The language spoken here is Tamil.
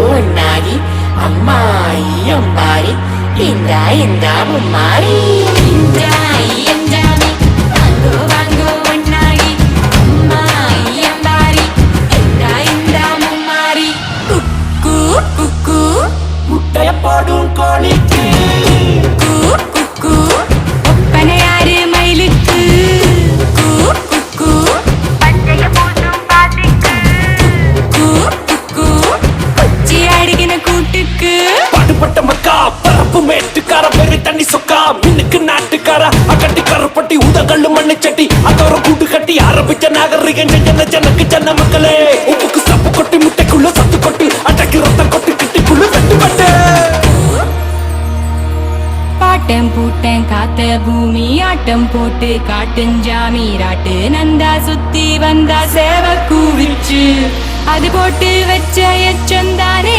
ஒன்னாரி அம்மாயி அம்பாரி இந்தா இந்தா மும்மாரி இந்தாயி எஞ்சாமி வாங்கோ வாங்கோ ஒன்னாரி அம்மாயி அம்பாரி இந்தா இந்தா மும்மாரி குக்கு குக்கு முட்டைய போடும் கோழிக்கு குக்கு ஒப்பனையாரு மயிலுக்கு குக்கு பச்சைய போடும் பாட்டுக்கு குக்கு கொச்சி அடிக்கின கூட்டுக்கு பாடுபட்ட மக்கா பரப்பு மேட்டுக்கார பெரிய தண்ணி சொக்கா மின்னுக்கு நாட்டுக்கார அக்கட்டி கருப்பட்டி உதகள்ளு மண்ணு சட்டி அதோர கூட்டு கட்டி ஆரம்பிச்ச நாகரிகம் ஜனக்கு ஜன மக்களே உப்புக்கு சப்பு கொட்டி முட்டைக்குள்ள சத்து கொட்டு அட்டைக்கு ரத்தம் கொட்டு கிட்டிக்குள்ள வெட்டுப்பட்டு பாட்டம் பூட்டம் காத்த பூமி ஆட்டம் போட்டு காட்டுஞ்சாமி ராட்டு நந்தா சுத்தி வந்தா சேவ கூவிச்சு அது போட்டு வச்ச எச்சந்தானே